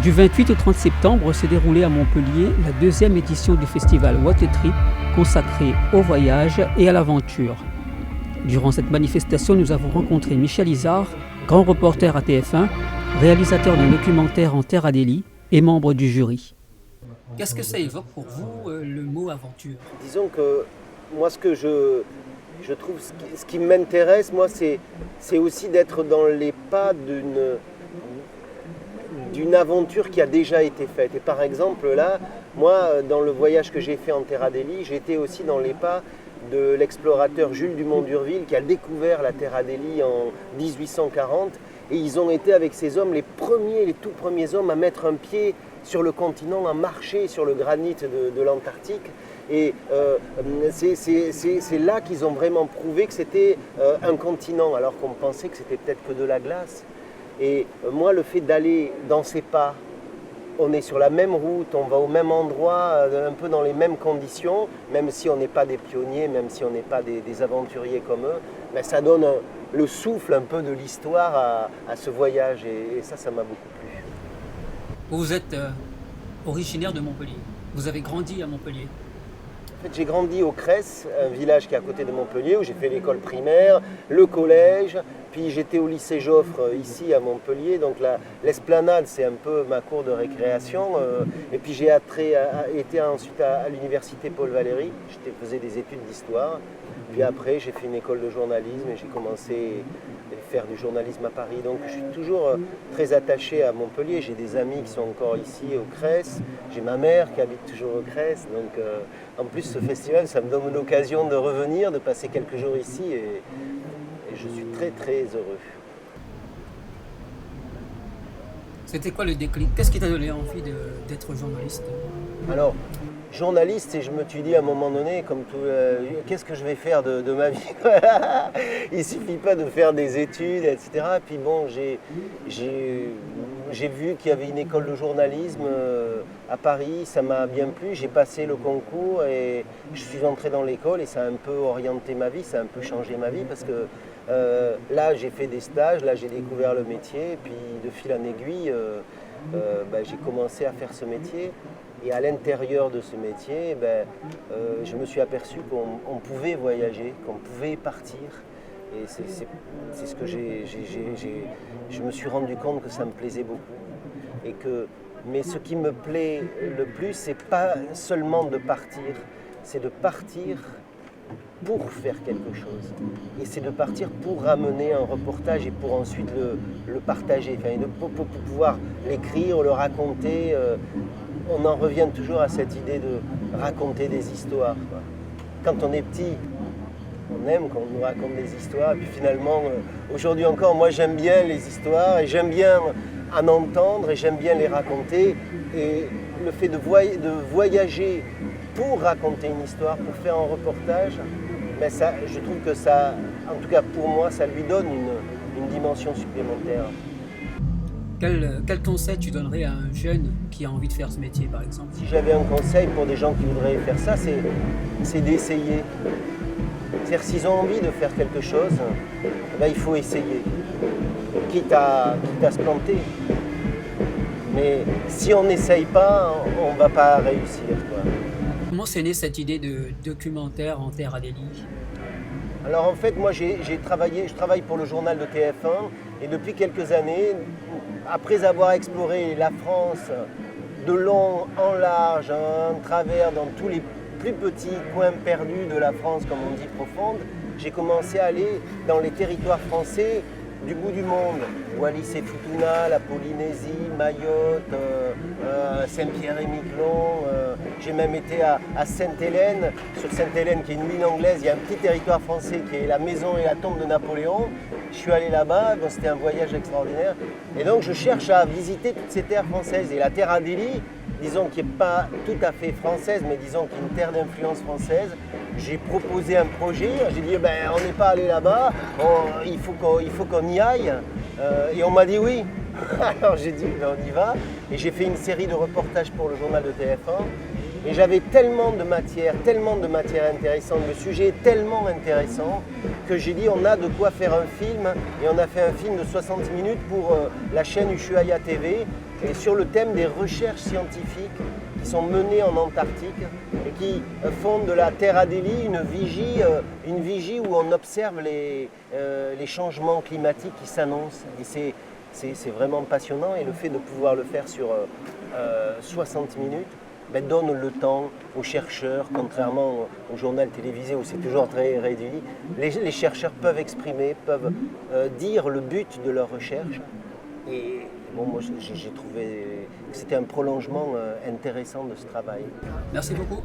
Du 28 au 30 septembre s'est déroulée à Montpellier la deuxième édition du festival Water Trip consacré au voyage et à l'aventure. Durant cette manifestation, nous avons rencontré Michel Izard, grand reporter à TF1, réalisateur d'un documentaire en Terre Adélie et membre du jury. Qu'est-ce que ça évoque pour vous, le mot aventure ? Disons que moi, ce que je trouve, ce qui m'intéresse, moi, c'est aussi d'être dans les pas d'une aventure qui a déjà été faite. Et par exemple, là, moi, dans le voyage que j'ai fait en Terre Adélie, j'étais aussi dans les pas de l'explorateur Jules Dumont d'Urville qui a découvert la Terre Adélie en 1840. Et ils ont été avec ces hommes les tout premiers hommes à mettre un pied sur le continent, à marcher sur le granit de l'Antarctique. Et c'est là qu'ils ont vraiment prouvé que c'était un continent, alors qu'on pensait que c'était peut-être que de la glace. Et moi, le fait d'aller dans ces pas, on est sur la même route, on va au même endroit, un peu dans les mêmes conditions, même si on n'est pas des pionniers, même si on n'est pas des aventuriers comme eux, mais ça donne le souffle un peu de l'histoire à ce voyage. Et ça m'a beaucoup plu. Vous êtes originaire de Montpellier, vous avez grandi à Montpellier. En fait, j'ai grandi au Cress, un village qui est à côté de Montpellier, où j'ai fait l'école primaire, le collège, puis j'étais au lycée Joffre, ici à Montpellier, donc l'esplanade, c'est un peu ma cour de récréation. Et puis j'ai été ensuite à l'université Paul Valéry, je faisais des études d'histoire. Puis après, j'ai fait une école de journalisme et j'ai commencé à faire du journalisme à Paris. Donc je suis toujours très attaché à Montpellier. J'ai des amis qui sont encore ici au Cress. J'ai ma mère qui habite toujours au Cress. Donc en plus, ce festival, ça me donne l'occasion de revenir, de passer quelques jours ici. Et je suis très très heureux. C'était quoi le déclic ? Qu'est-ce qui t'a donné envie d'être journaliste ? Alors, journaliste, et je me suis dit à un moment donné, comme tout, qu'est-ce que je vais faire de ma vie ? Il ne suffit pas de faire des études, etc. Puis bon, j'ai vu qu'il y avait une école de journalisme à Paris, ça m'a bien plu, j'ai passé le concours et je suis entré dans l'école et ça a un peu orienté ma vie, ça a un peu changé ma vie parce que là j'ai fait des stages, là j'ai découvert le métier et puis de fil en aiguille, j'ai commencé à faire ce métier. Et à l'intérieur de ce métier, je me suis aperçu qu'on pouvait voyager, qu'on pouvait partir. Et c'est ce que je me suis rendu compte que ça me plaisait beaucoup. Mais ce qui me plaît le plus, c'est pas seulement de partir, c'est de partir pour faire quelque chose. Et c'est de partir pour ramener un reportage et pour ensuite le partager, pour pouvoir l'écrire, le raconter. On en revient toujours à cette idée de raconter des histoires. Quand on est petit, on aime qu'on nous raconte des histoires. Et puis finalement, aujourd'hui encore, moi j'aime bien les histoires et j'aime bien en entendre et j'aime bien les raconter. Et le fait de voyager pour raconter une histoire, pour faire un reportage, je trouve que ça, en tout cas pour moi, ça lui donne une dimension supplémentaire. Quel conseil tu donnerais à un jeune qui a envie de faire ce métier, par exemple ? Si j'avais un conseil pour des gens qui voudraient faire ça, c'est d'essayer. C'est-à-dire s'ils ont envie de faire quelque chose, il faut essayer, quitte à se planter. Mais si on n'essaye pas, on ne va pas réussir, quoi. Comment c'est né cette idée de documentaire en Terre Adélie ? Alors en fait, moi je travaille pour le journal de TF1 et depuis quelques années, après avoir exploré la France de long en large, en travers dans tous les plus petits coins perdus de la France, comme on dit profonde, j'ai commencé à aller dans les territoires français du bout du monde, Wallis et Futuna, la Polynésie, Mayotte, Saint-Pierre-et-Miquelon. J'ai même été à Sainte-Hélène. Sur Sainte-Hélène, qui est une île anglaise, il y a un petit territoire français qui est la maison et la tombe de Napoléon. Je suis allé là-bas, c'était un voyage extraordinaire. Et donc je cherche à visiter toutes ces terres françaises. Et la terre Adélie, disons qui n'est pas tout à fait française, mais disons qui est une terre d'influence française, j'ai proposé un projet, j'ai dit on n'est pas allé là-bas, il faut qu'on y aille, et on m'a dit oui. Alors j'ai dit on y va, et j'ai fait une série de reportages pour le journal de TF1, et j'avais tellement de matière intéressante, le sujet est tellement intéressant, que j'ai dit on a de quoi faire un film, et on a fait un film de 60 minutes pour la chaîne Ushuaïa TV, et sur le thème des recherches scientifiques qui sont menées en Antarctique et qui font de la Terre Adélie une vigie où on observe les changements climatiques qui s'annoncent. Et c'est vraiment passionnant, et le fait de pouvoir le faire sur 60 minutes donne le temps aux chercheurs, contrairement au journal télévisé où c'est toujours très réduit. Les chercheurs peuvent exprimer, peuvent dire le but de leur recherche. Et bon, moi j'ai trouvé que c'était un prolongement intéressant de ce travail. Merci beaucoup.